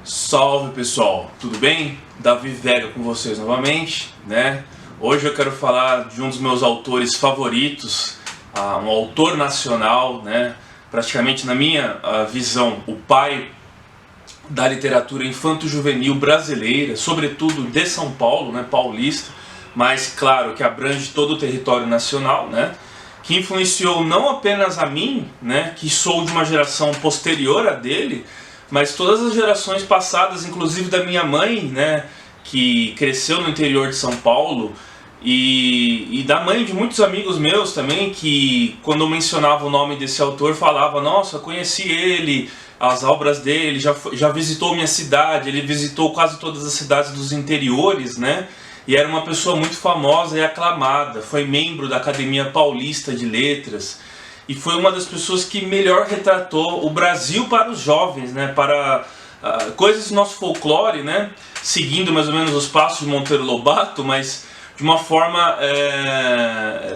Salve pessoal, tudo bem? Davi Vega com vocês novamente, né? Hoje eu quero falar de um dos meus autores favoritos, um autor nacional, né? Praticamente na minha visão, o pai da literatura infanto-juvenil brasileira, sobretudo de São Paulo, né? Paulista, mas claro que abrange todo o território nacional, né? Que influenciou não apenas a mim, né? Que sou de uma geração posterior a dele, mas todas as gerações passadas, inclusive da minha mãe, né, que cresceu no interior de São Paulo, e da mãe de muitos amigos meus também, que quando eu mencionava o nome desse autor, falava: nossa, conheci ele, as obras dele, já visitou minha cidade, ele visitou quase todas as cidades dos interiores, né, e era uma pessoa muito famosa e aclamada, foi membro da Academia Paulista de Letras, e foi uma das pessoas que melhor retratou o Brasil para os jovens, né, para coisas do nosso folclore, né, seguindo mais ou menos os passos de Monteiro Lobato, mas de uma forma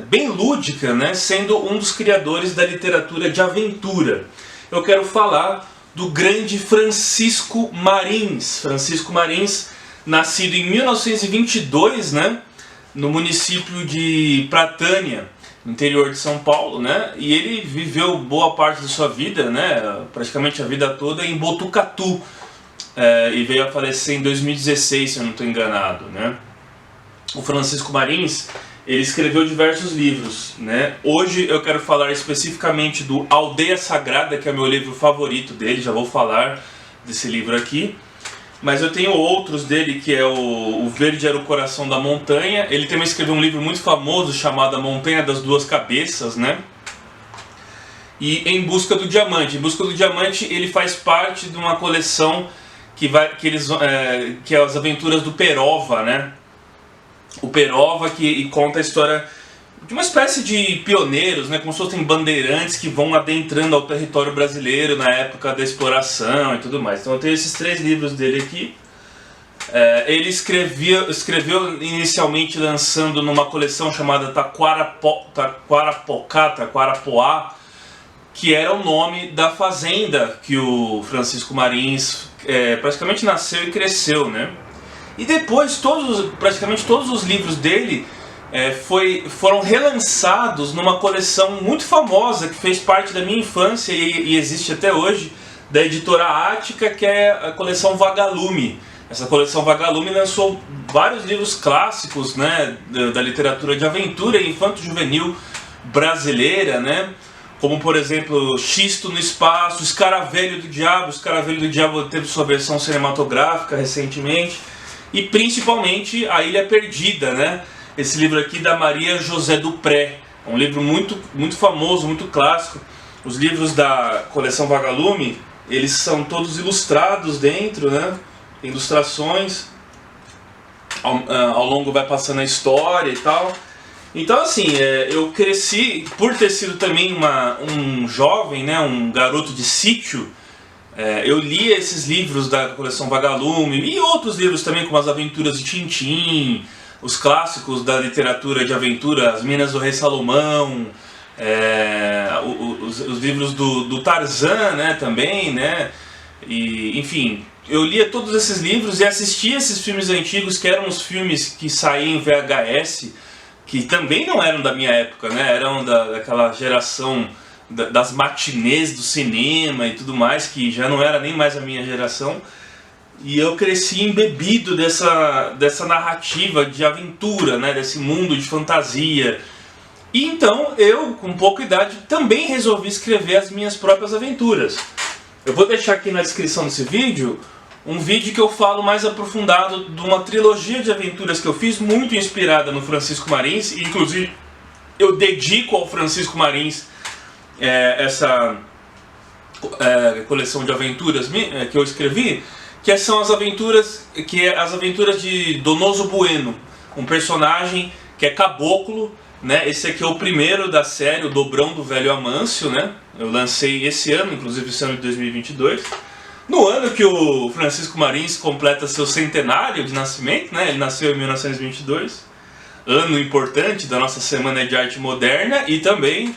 bem lúdica, né, sendo um dos criadores da literatura de aventura. Eu quero falar do grande Francisco Marins. Francisco Marins, nascido em 1922, né, no município de Pratânia, no interior de São Paulo, né? E ele viveu boa parte da sua vida, né? Praticamente a vida toda em Botucatu, e veio a falecer em 2016, se eu não estou enganado, né? O Francisco Marins, ele escreveu diversos livros, né? Hoje eu quero falar especificamente do Aldeia Sagrada, que é o meu livro favorito dele, já vou falar desse livro aqui. Mas eu tenho outros dele, que é o Verde Era o Coração da Montanha. Ele também escreveu um livro muito famoso chamado A Montanha das Duas Cabeças, né? E Em Busca do Diamante. Em Busca do Diamante, ele faz parte de uma coleção que é as aventuras do Perova, né? O Perova que conta a história de uma espécie de pioneiros, né, como se fossem bandeirantes que vão adentrando ao território brasileiro na época da exploração e tudo mais. Então eu tenho esses 3 livros dele aqui. Ele escreveu inicialmente lançando numa coleção chamada Taquarapoá, que era o nome da fazenda que o Francisco Marins praticamente nasceu e cresceu, né? E depois praticamente todos os livros dele foram relançados numa coleção muito famosa que fez parte da minha infância e existe até hoje, da editora Ática, que é a coleção Vagalume. Essa coleção Vagalume lançou vários livros clássicos, né, da literatura de aventura e infanto-juvenil brasileira, né, como por exemplo Xisto no Espaço, Escaravelho do Diabo. Escaravelho do Diabo teve sua versão cinematográfica recentemente, e principalmente A Ilha Perdida, né? Esse livro aqui da Maria José Dupré, é um livro muito, muito famoso, muito clássico. Os livros da coleção Vagalume, eles são todos ilustrados dentro, né? Ilustrações, ao longo vai passando a história e tal. Então assim, eu cresci, por ter sido também um jovem, né? Um garoto de sítio, eu lia esses livros da coleção Vagalume e outros livros também, como As Aventuras de Tintim, os clássicos da literatura de aventura, As Minas do Rei Salomão, os livros do Tarzan, né, também, né, e, enfim, eu lia todos esses livros e assistia esses filmes antigos, que eram os filmes que saíam em VHS, que também não eram da minha época, né, eram daquela geração das matinês do cinema e tudo mais, que já não era nem mais a minha geração. E eu cresci embebido dessa narrativa de aventura, né, desse mundo de fantasia. E então eu, com pouca idade, também resolvi escrever as minhas próprias aventuras. Eu vou deixar aqui na descrição desse vídeo um vídeo que eu falo mais aprofundado de uma trilogia de aventuras que eu fiz, muito inspirada no Francisco Marins. E inclusive eu dedico ao Francisco Marins essa coleção de aventuras que eu escrevi, que são as aventuras de Donoso Bueno, um personagem que é caboclo, né? Esse aqui é o primeiro da série, o Dobrão do Velho Amâncio, né? Eu lancei esse ano, inclusive esse ano de 2022, no ano que o Francisco Marins completa seu centenário de nascimento, né? Ele nasceu em 1922, ano importante da nossa Semana de Arte Moderna e também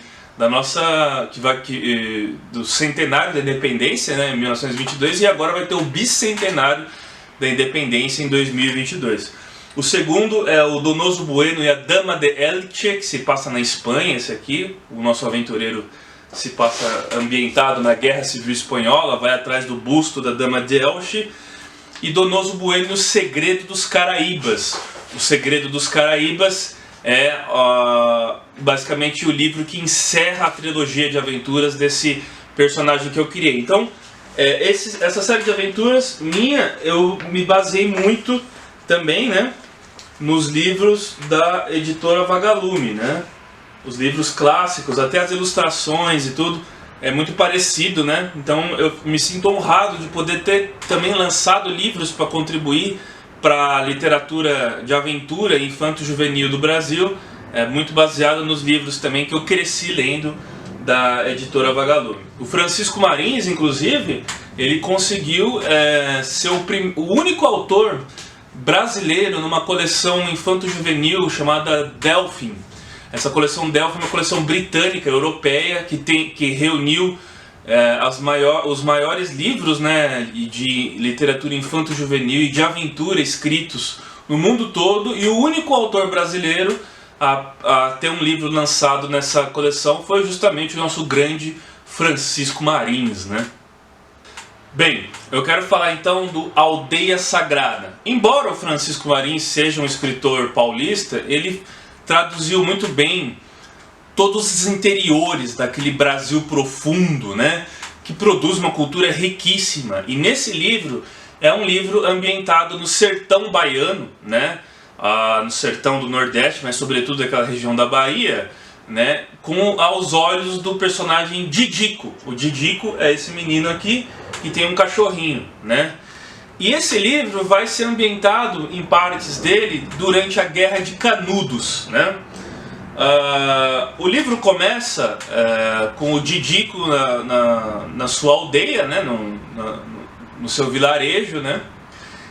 do centenário da independência, né, em 1922, e agora vai ter o bicentenário da independência em 2022. O segundo é o Donoso Bueno e a Dama de Elche, que se passa na Espanha. Esse aqui, o nosso aventureiro se passa ambientado na Guerra Civil Espanhola, vai atrás do busto da Dama de Elche. E Donoso Bueno, O Segredo dos Caraíbas. O Segredo dos Caraíbas é basicamente o livro que encerra a trilogia de aventuras desse personagem que eu criei. Então, essa série de aventuras minha, eu me baseei muito também, né, nos livros da editora Vagalume, né? Os livros clássicos, até as ilustrações e tudo, é muito parecido, né? Então eu me sinto honrado de poder ter também lançado livros para contribuir para a literatura de aventura infanto-juvenil do Brasil, muito baseado nos livros também que eu cresci lendo da editora Vagalume. O Francisco Marins, inclusive, ele conseguiu ser o único autor brasileiro numa coleção infanto-juvenil chamada Delphin. Essa coleção Delphin é uma coleção britânica, europeia, que reuniu os maiores livros, né, de literatura infanto-juvenil e de aventura escritos no mundo todo, e o único autor brasileiro a ter um livro lançado nessa coleção foi justamente o nosso grande Francisco Marins, né? Bem, eu quero falar então do Aldeia Sagrada. Embora o Francisco Marins seja um escritor paulista, ele traduziu muito bem todos os interiores daquele Brasil profundo, né, que produz uma cultura riquíssima. E nesse livro, é um livro ambientado no sertão baiano, né, no sertão do Nordeste, mas sobretudo daquela região da Bahia, né, aos olhos do personagem Didico. O Didico é esse menino aqui que tem um cachorrinho, né? E esse livro vai ser ambientado em partes dele durante a Guerra de Canudos, né? O livro começa com o Didico na sua aldeia, né? No seu vilarejo, né?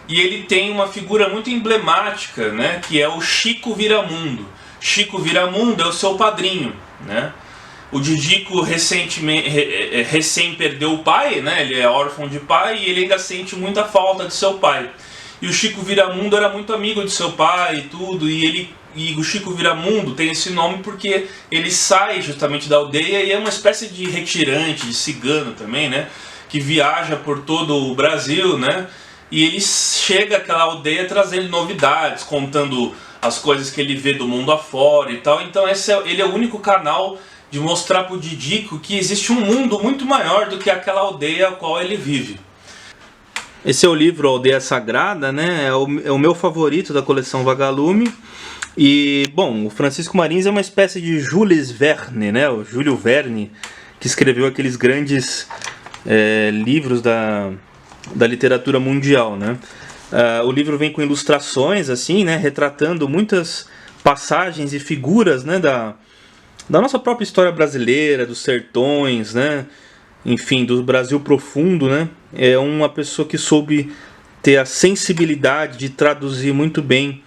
E ele tem uma figura muito emblemática, né? Que é o Chico Viramundo. Chico Viramundo é o seu padrinho, né? O Didico recém perdeu o pai, né? Ele é órfão de pai e ele ainda sente muita falta de seu pai. E o Chico Viramundo era muito amigo de seu pai e tudo, e o Chico Viramundo tem esse nome porque ele sai justamente da aldeia e é uma espécie de retirante, de cigano também, né? Que viaja por todo o Brasil, né? E ele chega àquela aldeia trazendo novidades, contando as coisas que ele vê do mundo afora e tal. Então ele é o único canal de mostrar para o Didico que existe um mundo muito maior do que aquela aldeia a qual ele vive. Esse é o livro Aldeia Sagrada, né? É o meu favorito da coleção Vagalume. E, bom, o Francisco Marins é uma espécie de Jules Verne, né? O Júlio Verne, que escreveu aqueles grandes livros da literatura mundial, né? O livro vem com ilustrações, assim, né? Retratando muitas passagens e figuras, né? Da nossa própria história brasileira, dos sertões, né? Enfim, do Brasil profundo, né? É uma pessoa que soube ter a sensibilidade de traduzir muito bem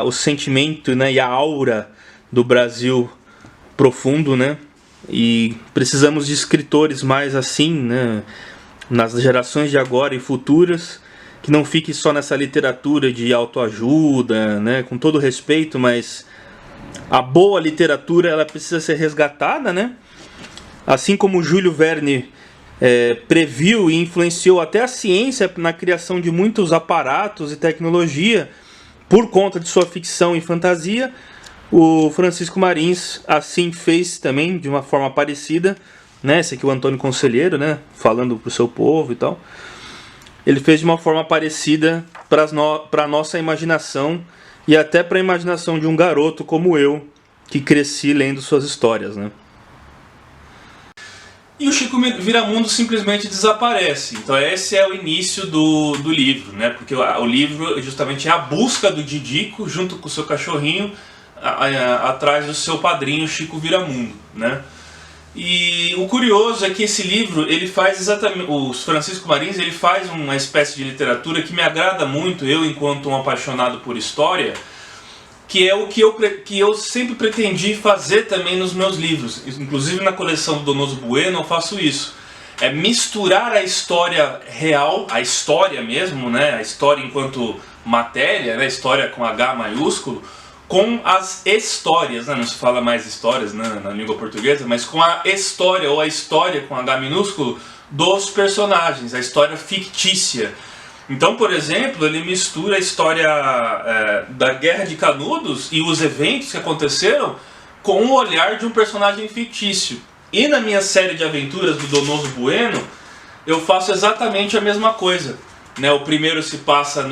o sentimento, né, e a aura do Brasil profundo, né? E precisamos de escritores mais assim, né, nas gerações de agora e futuras, que não fique só nessa literatura de autoajuda, né, com todo respeito, mas a boa literatura ela precisa ser resgatada, né? Assim como o Júlio Verne previu e influenciou até a ciência na criação de muitos aparatos e tecnologia por conta de sua ficção e fantasia, o Francisco Marins assim fez também de uma forma parecida, né? Esse aqui é o Antônio Conselheiro, né? Falando para o seu povo e tal. Ele fez de uma forma parecida para a nossa imaginação e até para a imaginação de um garoto como eu, que cresci lendo suas histórias, né? E o Chico Viramundo simplesmente desaparece. Então esse é o início do livro, né? Porque o livro justamente é a busca do Didico junto com o seu cachorrinho atrás do seu padrinho Chico Viramundo, né? E o curioso é que esse livro, ele faz exatamente, o Francisco Marins, ele faz uma espécie de literatura que me agrada muito, eu enquanto um apaixonado por história, que é o que eu sempre pretendi fazer também nos meus livros. Inclusive na coleção do Donoso Bueno eu faço isso. É misturar a história real, a história mesmo, né? A história enquanto matéria, né? História com H maiúsculo, com as histórias, né? Não se fala mais histórias, né, na língua portuguesa, mas com a história, ou a história com H minúsculo, dos personagens, a história fictícia. Então, por exemplo, ele mistura a história da Guerra de Canudos e os eventos que aconteceram com o olhar de um personagem fictício. E na minha série de aventuras do Donoso Bueno, eu faço exatamente a mesma coisa. O primeiro se passa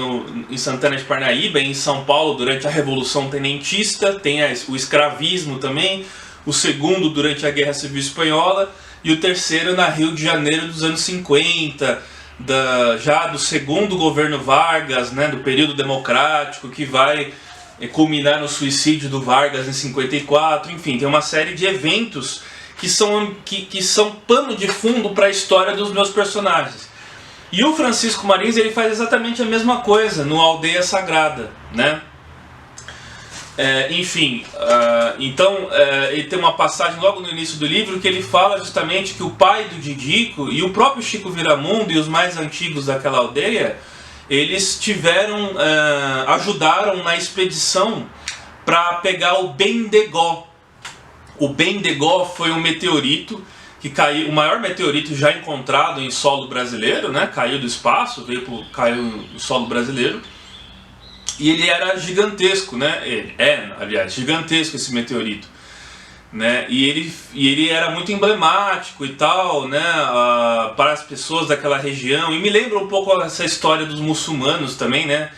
em Santana de Parnaíba, em São Paulo, durante a Revolução Tenentista, tem o escravismo também. O segundo durante a Guerra Civil Espanhola e o terceiro na Rio de Janeiro dos anos 50, já do segundo governo Vargas, né, do período democrático, que vai culminar no suicídio do Vargas em 54. Enfim, tem uma série de eventos que são pano de fundo para a história dos meus personagens. E o Francisco Marins ele faz exatamente a mesma coisa no Aldeia Sagrada, né? Então ele tem uma passagem logo no início do livro que ele fala justamente que o pai do Didico e o próprio Chico Viramundo e os mais antigos daquela aldeia, eles ajudaram na expedição para pegar o Bendegó. O Bendegó foi um meteorito que caiu, o maior meteorito já encontrado em solo brasileiro, né? Caiu do espaço, caiu no solo brasileiro. E ele era gigantesco, né? Aliás, gigantesco esse meteorito, né? E ele era muito emblemático e tal, né? Para as pessoas daquela região. E me lembra um pouco essa história dos muçulmanos também, né?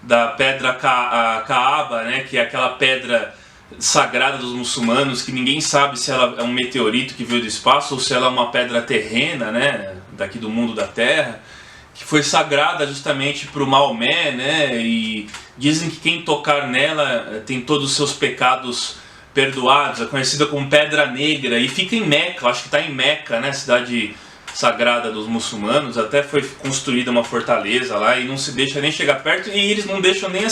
Da pedra Kaaba, né? Que é aquela pedra sagrada dos muçulmanos, que ninguém sabe se ela é um meteorito que veio do espaço ou se ela é uma pedra terrena, né? Daqui do mundo da Terra, que foi sagrada justamente para o Maomé, né? E dizem que quem tocar nela tem todos os seus pecados perdoados. É conhecida como Pedra Negra e fica em Meca, acho que está em Meca, né? Cidade sagrada dos muçulmanos. Até foi construída uma fortaleza lá e não se deixa nem chegar perto, e eles não deixam nem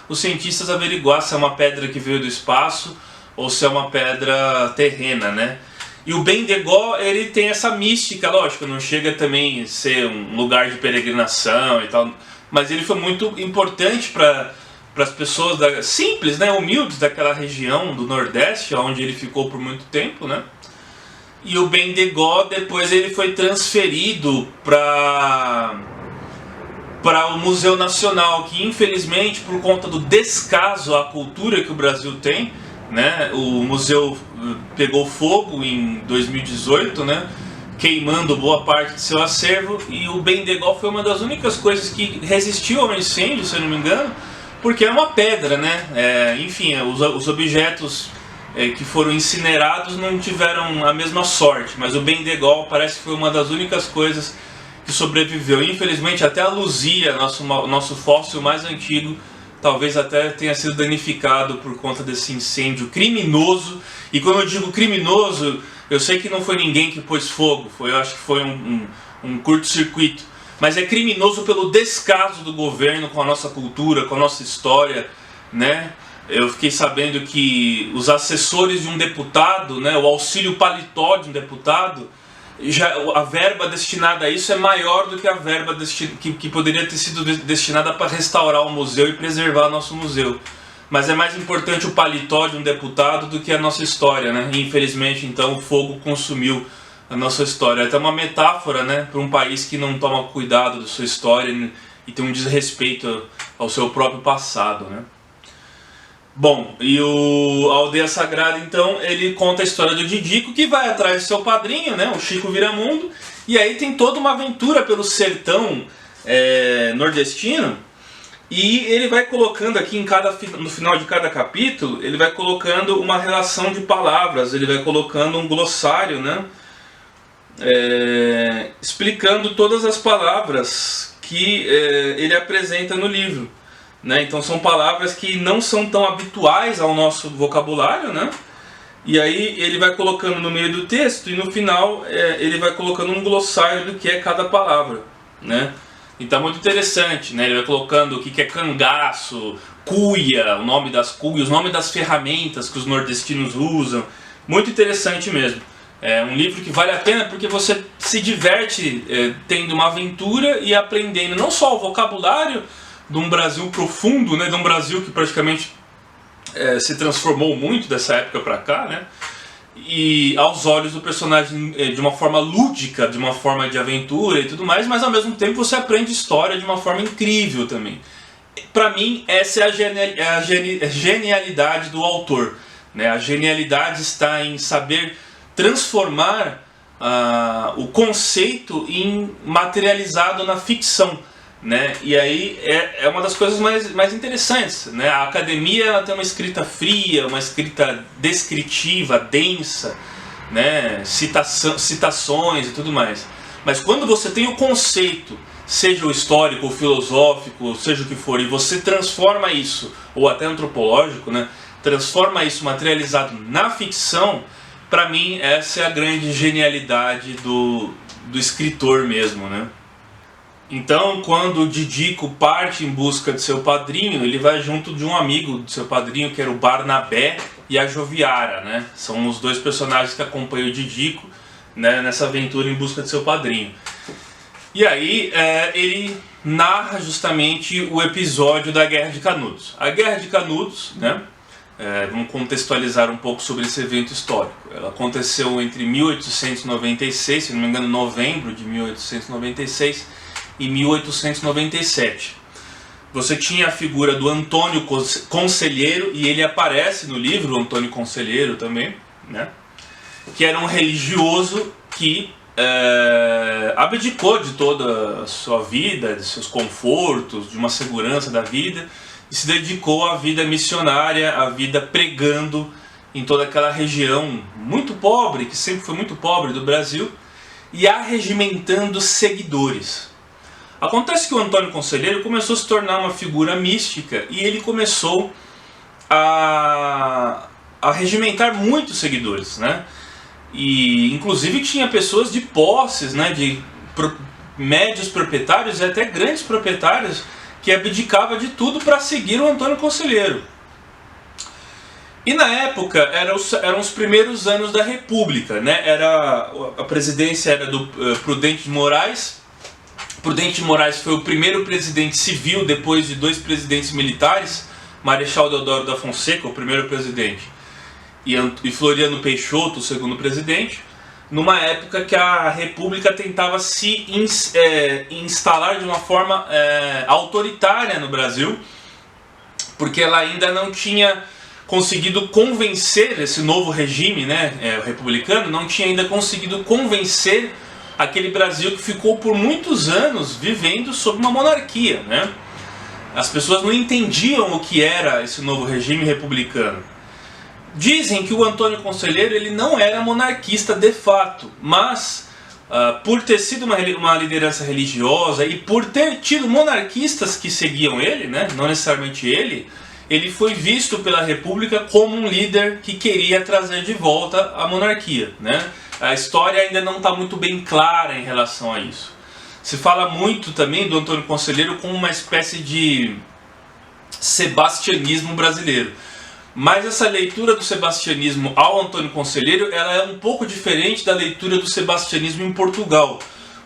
os cientistas averiguar se é uma pedra que veio do espaço ou se é uma pedra terrena, né? E o Bendegó, ele tem essa mística, lógico, não chega também a ser um lugar de peregrinação e tal, mas ele foi muito importante para as pessoas simples, né, humildes daquela região do Nordeste, onde ele ficou por muito tempo, né? E o Bendegó, depois ele foi transferido para o Museu Nacional, que infelizmente, por conta do descaso à cultura que o Brasil tem, né, o museu pegou fogo em 2018, né, queimando boa parte de seu acervo, e o Bendegó foi uma das únicas coisas que resistiu ao incêndio, se eu não me engano, porque é uma pedra, né? Enfim, os objetos que foram incinerados não tiveram a mesma sorte, mas o Bendegó parece que foi uma das únicas coisas que sobreviveu. Infelizmente até a Luzia, nosso fóssil mais antigo, talvez até tenha sido danificado por conta desse incêndio criminoso. E quando eu digo criminoso, eu sei que não foi ninguém que pôs fogo, eu acho que foi um curto-circuito. Mas é criminoso pelo descaso do governo com a nossa cultura, com a nossa história, né? Eu fiquei sabendo que os assessores de um deputado, né, o auxílio paletó de um deputado, a verba destinada a isso é maior do que a verba que poderia ter sido destinada para restaurar o museu e preservar nosso museu. Mas é mais importante o paletó de um deputado do que a nossa história, né? E infelizmente, então, o fogo consumiu a nossa história. É até uma metáfora, né, para um país que não toma cuidado da sua história e tem um desrespeito ao seu próprio passado, né? Bom, e a Aldeia Sagrada, então, ele conta a história do Didico, que vai atrás do seu padrinho, né, o Chico Viramundo, e aí tem toda uma aventura pelo sertão nordestino, e ele vai colocando aqui no final de cada capítulo, ele vai colocando uma relação de palavras, ele vai colocando um glossário, né, explicando todas as palavras que ele apresenta no livro. Né? Então são palavras que não são tão habituais ao nosso vocabulário, né? E aí ele vai colocando no meio do texto e no final ele vai colocando um glossário do que é cada palavra, né? Então é muito interessante, né? Ele vai colocando o que é cangaço, cuia, o nome das cuias, o nome das ferramentas que os nordestinos usam. Muito interessante mesmo. É um livro que vale a pena porque você se diverte tendo uma aventura e aprendendo não só o vocabulário de um Brasil profundo, né? De um Brasil que praticamente se transformou muito dessa época para cá, né? E aos olhos do personagem de uma forma lúdica, de uma forma de aventura e tudo mais, mas ao mesmo tempo você aprende história de uma forma incrível também. Para mim, essa é a genialidade do autor, né? A genialidade está em saber transformar o conceito em materializado na ficção, né? E aí é uma das coisas mais interessantes, né? A academia ela tem uma escrita fria, uma escrita descritiva, densa, né? Citações e tudo mais. Mas quando você tem o conceito, seja o histórico, o filosófico, seja o que for, e você transforma isso, ou até antropológico, né? Transforma isso materializado na ficção, para mim essa é a grande genialidade do escritor mesmo, né? Então, quando o Didico parte em busca de seu padrinho, ele vai junto de um amigo de seu padrinho, que era o Barnabé e a Joviara, né? São os dois personagens que acompanham o Didico, né, nessa aventura em busca de seu padrinho. E aí ele narra justamente o episódio da Guerra de Canudos. A Guerra de Canudos, né? Vamos contextualizar um pouco sobre esse evento histórico. Ela aconteceu entre 1896, se não me engano, novembro de 1896 e 1897. Você tinha a figura do Antônio Conselheiro, e ele aparece no livro, o Antônio Conselheiro também, né? Que era um religioso que abdicou de toda a sua vida, de seus confortos, de uma segurança da vida, e se dedicou à vida missionária, à vida pregando em toda aquela região muito pobre, que sempre foi muito pobre do Brasil, e arregimentando seguidores. Acontece que o Antônio Conselheiro começou a se tornar uma figura mística e ele começou a regimentar muitos seguidores, né? E inclusive tinha pessoas de posses, né? De médios proprietários e até grandes proprietários que abdicavam de tudo para seguir o Antônio Conselheiro. E na época eram os primeiros anos da República, né? A presidência era do Prudente de Moraes. Prudente de Moraes foi o primeiro presidente civil depois de dois presidentes militares, Marechal Deodoro da Fonseca, o primeiro presidente, e Floriano Peixoto, o segundo presidente, numa época que a República tentava se instalar de uma forma autoritária no Brasil, porque ela ainda não tinha conseguido convencer esse novo regime, né, republicano, não tinha ainda conseguido convencer aquele Brasil que ficou por muitos anos vivendo sob uma monarquia, né? As pessoas não entendiam o que era esse novo regime republicano. Dizem que o Antônio Conselheiro ele não era monarquista de fato, mas por ter sido uma liderança religiosa e por ter tido monarquistas que seguiam ele, né? Não necessariamente ele foi visto pela República como um líder que queria trazer de volta a monarquia, né? A história ainda não está muito bem clara em relação a isso. Se fala muito também do Antônio Conselheiro como uma espécie de sebastianismo brasileiro. Mas essa leitura do sebastianismo ao Antônio Conselheiro ela é um pouco diferente da leitura do sebastianismo em Portugal.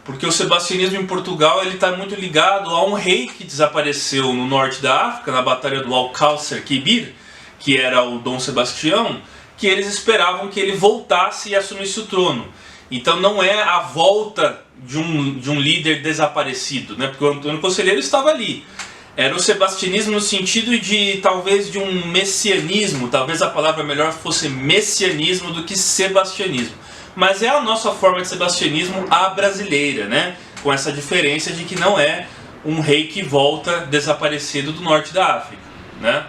Porque o sebastianismo em Portugal está muito ligado a um rei que desapareceu no norte da África, na Batalha do Alcácer Quibir, que era o Dom Sebastião, que eles esperavam que ele voltasse e assumisse o trono. Então não é a volta de um líder desaparecido, né? Porque o Antônio Conselheiro estava ali. Era o sebastianismo no sentido de talvez de um messianismo, talvez a palavra melhor fosse messianismo do que sebastianismo. Mas é a nossa forma de sebastianismo à brasileira, né? Com essa diferença de que não é um rei que volta desaparecido do norte da África, né?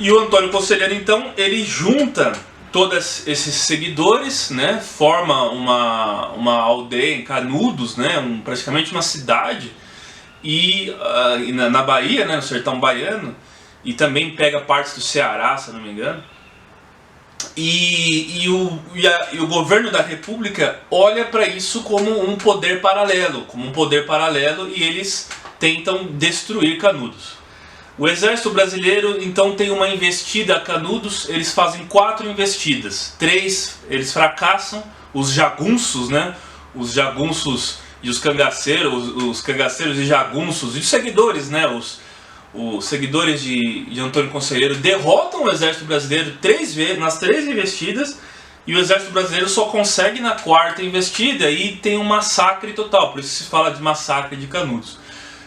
E o Antônio Conselheiro, então, ele junta todos esses seguidores, né, forma uma aldeia em Canudos, né, praticamente uma cidade, e na Bahia, né, no sertão baiano, e também pega partes do Ceará, se não me engano. E o governo da República olha para isso como um poder paralelo, e eles tentam destruir Canudos. O exército brasileiro então tem uma investida a Canudos, eles fazem 4 investidas, 3 eles fracassam, os jagunços, né? Os jagunços e os cangaceiros e jagunços e os seguidores, né? Os seguidores de Antônio Conselheiro derrotam o exército brasileiro 3 vezes, nas 3 investidas, e o exército brasileiro só consegue na 4ª investida e tem um massacre total, por isso se fala de massacre de Canudos.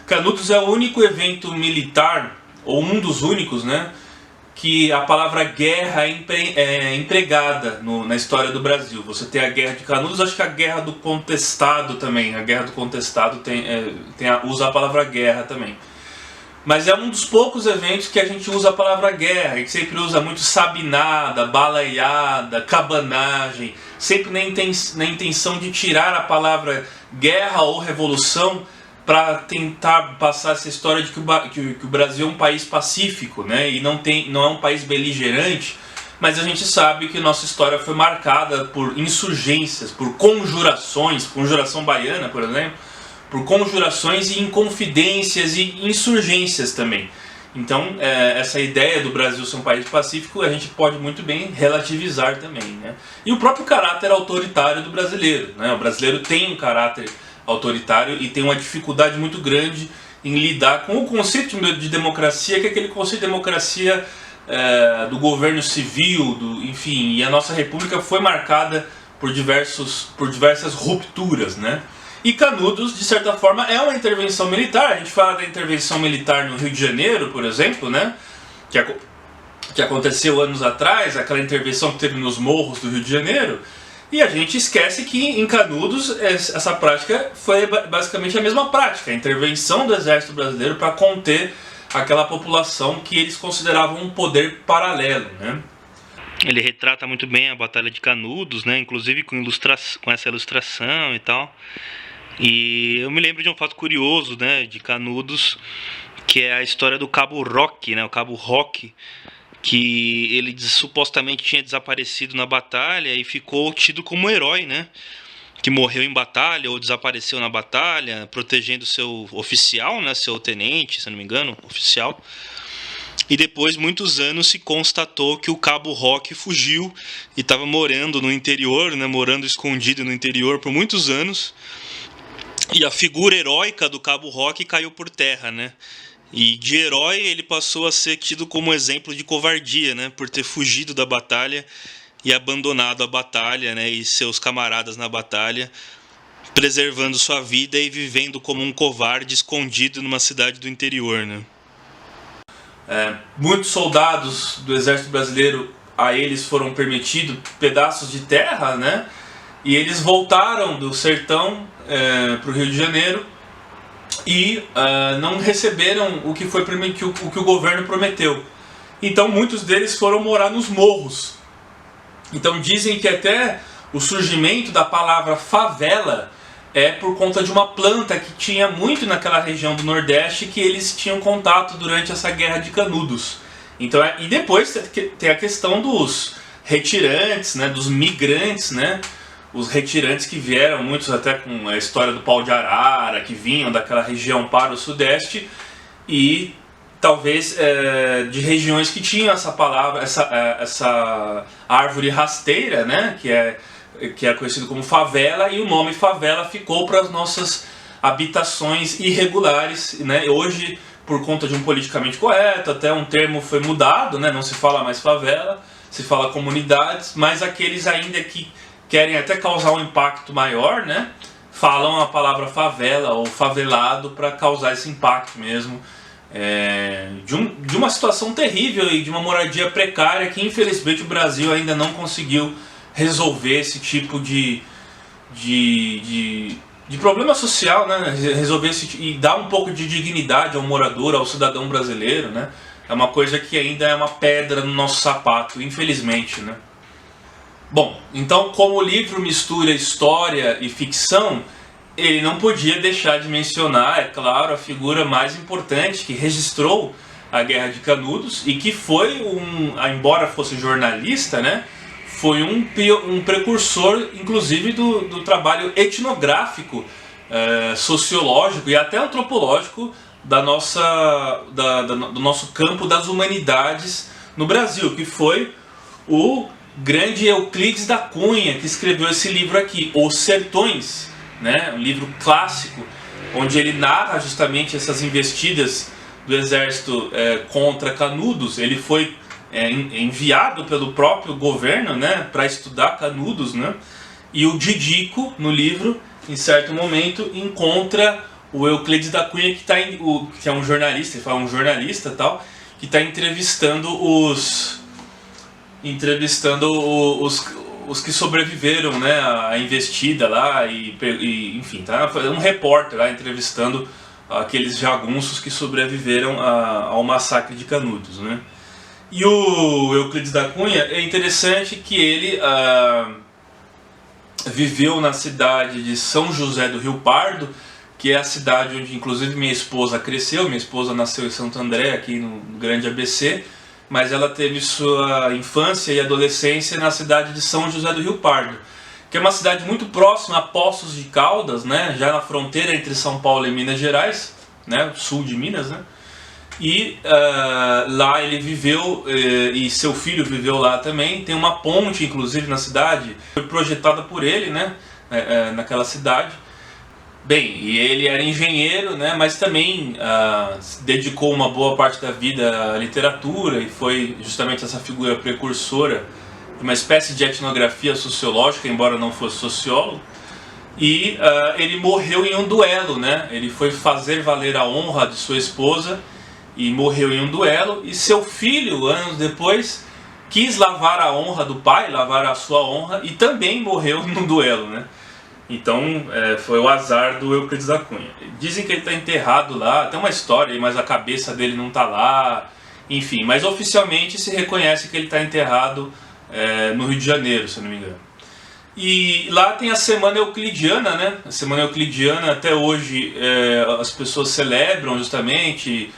Canudos é o único evento militar, ou um dos únicos, né, que a palavra guerra é empregada na história do Brasil. Você tem a Guerra de Canudos, acho que a Guerra do Contestado também, a Guerra do Contestado usa a palavra guerra também. Mas é um dos poucos eventos que a gente usa a palavra guerra, e que sempre usa muito sabinada, balaiada, cabanagem, sempre na intenção de tirar a palavra guerra ou revolução para tentar passar essa história de que o Brasil é um país pacífico, né? E não é um país beligerante, mas a gente sabe que nossa história foi marcada por insurgências, por conjurações, conjuração baiana, por exemplo, por conjurações e inconfidências e insurgências também. Então, essa ideia do Brasil ser um país pacífico, a gente pode muito bem relativizar também, né? E o próprio caráter autoritário do brasileiro, né? O brasileiro tem um caráter autoritário e tem uma dificuldade muito grande em lidar com o conceito de democracia, que é aquele conceito de democracia do governo civil, enfim, e a nossa república foi marcada por diversas rupturas, né? E Canudos, de certa forma, é uma intervenção militar. A gente fala da intervenção militar no Rio de Janeiro, por exemplo, né? Que aconteceu anos atrás, aquela intervenção que teve nos morros do Rio de Janeiro. E a gente esquece que em Canudos essa prática foi basicamente a mesma prática, a intervenção do exército brasileiro para conter aquela população que eles consideravam um poder paralelo, né? Ele retrata muito bem a Batalha de Canudos, né? Inclusive com essa ilustração e tal. E eu me lembro de um fato curioso, né, de Canudos, que é a história do Cabo Roque, né? O Cabo Roque, que ele supostamente tinha desaparecido na batalha e ficou tido como herói, né? Que morreu em batalha ou desapareceu na batalha, protegendo seu oficial, né? Seu tenente, se não me engano, oficial. E depois, muitos anos, se constatou que o Cabo Roque fugiu e estava morando no interior, né? Morando escondido no interior por muitos anos. E a figura heróica do Cabo Roque caiu por terra, né? E de herói ele passou a ser tido como exemplo de covardia, né? Por ter fugido da batalha e abandonado a batalha, né? E seus camaradas na batalha, preservando sua vida e vivendo como um covarde escondido numa cidade do interior, né? Muitos soldados do exército brasileiro, a eles foram permitidos pedaços de terra, né? E eles voltaram do sertão para o Rio de Janeiro e não receberam o que o governo prometeu. Então muitos deles foram morar nos morros. Então dizem que até o surgimento da palavra favela é por conta de uma planta que tinha muito naquela região do Nordeste, que eles tinham contato durante essa Guerra de Canudos. Então, e depois tem a questão dos retirantes, né, dos migrantes, né? Os retirantes que vieram, muitos até com a história do pau de arara, que vinham daquela região para o Sudeste, e talvez de regiões que tinham essa palavra, essa árvore rasteira, né, que é conhecido como favela, e o nome favela ficou para as nossas habitações irregulares, né? Hoje, por conta de um politicamente correto, até um termo foi mudado, né? Não se fala mais favela, se fala comunidades, mas aqueles ainda que querem até causar um impacto maior, né? Falam a palavra favela ou favelado para causar esse impacto mesmo, de uma situação terrível e de uma moradia precária que infelizmente o Brasil ainda não conseguiu resolver esse tipo de problema social, né? Resolver e dar um pouco de dignidade ao morador, ao cidadão brasileiro, né? É uma coisa que ainda é uma pedra no nosso sapato, infelizmente, né? Bom, então como o livro mistura história e ficção, ele não podia deixar de mencionar, é claro, a figura mais importante que registrou a Guerra de Canudos e que foi embora fosse jornalista, né? foi um precursor, inclusive, do trabalho etnográfico, sociológico e até antropológico do nosso campo das humanidades no Brasil, que foi o grande Euclides da Cunha, que escreveu esse livro aqui, Os Sertões, né? Um livro clássico, onde ele narra justamente essas investidas do exército contra Canudos. Ele foi enviado pelo próprio governo, né, para estudar Canudos, né? E o Didico, no livro, em certo momento, encontra o Euclides da Cunha, que é um jornalista, ele fala um jornalista tal, que está entrevistando os que sobreviveram, né, à investida lá, enfim, tá um repórter lá entrevistando aqueles jagunços que sobreviveram ao massacre de Canudos, né? E o Euclides da Cunha, é interessante que ele viveu na cidade de São José do Rio Pardo, que é a cidade onde inclusive minha esposa cresceu. Minha esposa nasceu em Santo André, aqui no grande ABC, mas ela teve sua infância e adolescência na cidade de São José do Rio Pardo, que é uma cidade muito próxima a Poços de Caldas, né, já na fronteira entre São Paulo e Minas Gerais, né, sul de Minas, né? E lá ele viveu, e seu filho viveu lá também. Tem uma ponte, inclusive, na cidade, foi projetada por ele, né, naquela cidade. Bem, e ele era engenheiro, né, mas também dedicou uma boa parte da vida à literatura e foi justamente essa figura precursora de uma espécie de etnografia sociológica, embora não fosse sociólogo. E ele morreu em um duelo, né? Ele foi fazer valer a honra de sua esposa e morreu em um duelo, e seu filho, anos depois, quis lavar a honra do pai, lavar a sua honra, e também morreu no duelo, né? Então foi o azar do Euclides da Cunha. Dizem que ele está enterrado lá, tem uma história, mas a cabeça dele não está lá, enfim, mas oficialmente se reconhece que ele está enterrado no Rio de Janeiro, se eu não me engano. E lá tem a Semana Euclidiana, né? A Semana Euclidiana, até hoje, as pessoas celebram justamente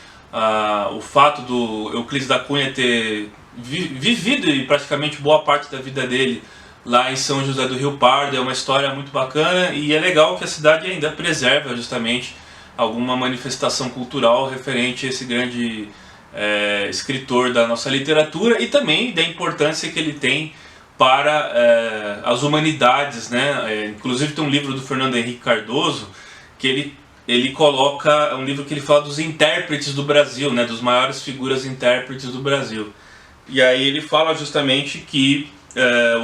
o fato do Euclides da Cunha ter vivido e praticamente boa parte da vida dele lá em São José do Rio Pardo. É uma história muito bacana e é legal que a cidade ainda preserva justamente alguma manifestação cultural referente a esse grande escritor da nossa literatura, e também da importância que ele tem para as humanidades, né? Inclusive tem um livro do Fernando Henrique Cardoso que ele coloca, um livro que ele fala dos intérpretes do Brasil, né? Dos maiores figuras intérpretes do Brasil. E aí ele fala justamente que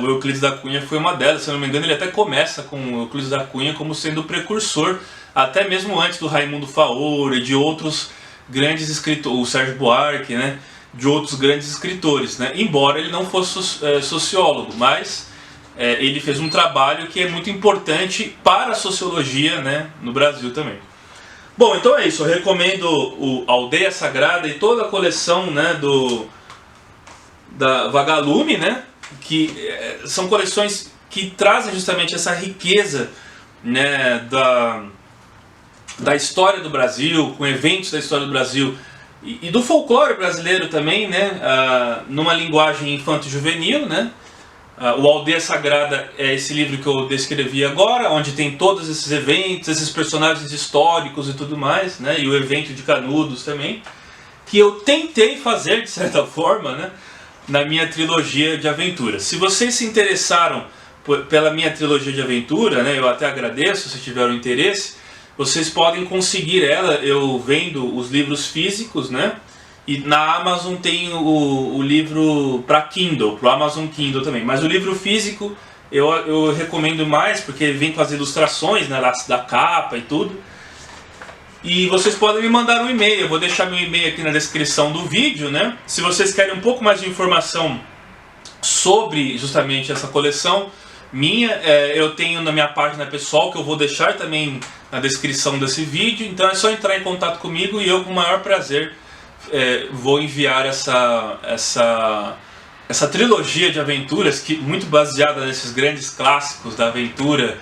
o Euclides da Cunha foi uma delas. Se eu não me engano, ele até começa com o Euclides da Cunha como sendo o precursor, até mesmo antes do Raimundo Faoro e de outros grandes escritores, o Sérgio Buarque, né? De outros grandes escritores, né? Embora ele não fosse sociólogo, mas ele fez um trabalho que é muito importante para a sociologia, né, no Brasil também. Bom, então é isso. Eu recomendo o Aldeia Sagrada e toda a coleção, né, da Vagalume, né, que são coleções que trazem justamente essa riqueza, né, da história do Brasil, com eventos da história do Brasil e do folclore brasileiro também, né, numa linguagem infanto-juvenil, né. O Aldeia Sagrada é esse livro que eu descrevi agora, onde tem todos esses eventos, esses personagens históricos e tudo mais, né, e o evento de Canudos também, que eu tentei fazer, de certa forma, né, na minha trilogia de aventuras. Se vocês se interessaram pela minha trilogia de aventura, né, eu até agradeço se tiveram interesse. Vocês podem conseguir ela, eu vendo os livros físicos, né? E na Amazon tem o livro para Kindle, para o Amazon Kindle também. Mas o livro físico eu recomendo mais, porque vem com as ilustrações, né, da capa e tudo. E vocês podem me mandar um e-mail, eu vou deixar meu e-mail aqui na descrição do vídeo, né? Se vocês querem um pouco mais de informação sobre justamente essa coleção minha, eu tenho na minha página pessoal, que eu vou deixar também na descrição desse vídeo. Então é só entrar em contato comigo e eu, com o maior prazer, vou enviar essa trilogia de aventuras, muito baseada nesses grandes clássicos da aventura,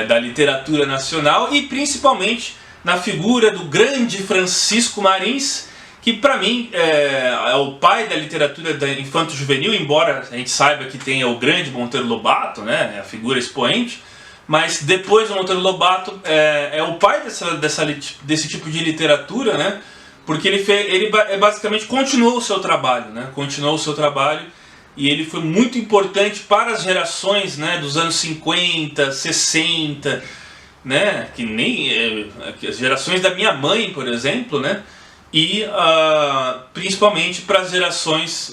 da literatura nacional, e principalmente na figura do grande Francisco Marins, que para mim é o pai da literatura infanto-juvenil, embora a gente saiba que tenha o grande Monteiro Lobato, né, a figura expoente, mas depois do Monteiro Lobato é o pai desse tipo de literatura, né, porque ele basicamente continuou o seu trabalho, né, e ele foi muito importante para as gerações, né, dos anos 50, 60, né, que nem as gerações da minha mãe, por exemplo, né, e principalmente para as gerações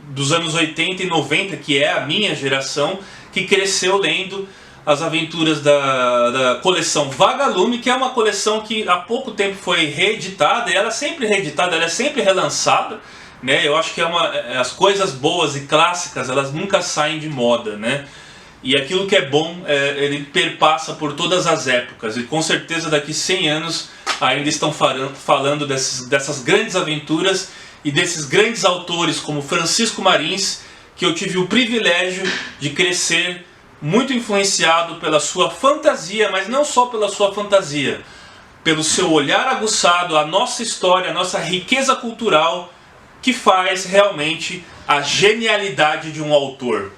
dos anos 80 e 90, que é a minha geração, que cresceu lendo as aventuras da coleção Vagalume, que é uma coleção que há pouco tempo foi reeditada, e ela é sempre reeditada, ela é sempre relançada, né? Eu acho que as coisas boas e clássicas, elas nunca saem de moda, né? E aquilo que é bom, ele perpassa por todas as épocas, e com certeza daqui 100 anos ainda estão falando dessas grandes aventuras e desses grandes autores como Francisco Marins, que eu tive o privilégio de crescer muito influenciado pela sua fantasia, mas não só pela sua fantasia, pelo seu olhar aguçado, a nossa história, a nossa riqueza cultural, que faz realmente a genialidade de um autor.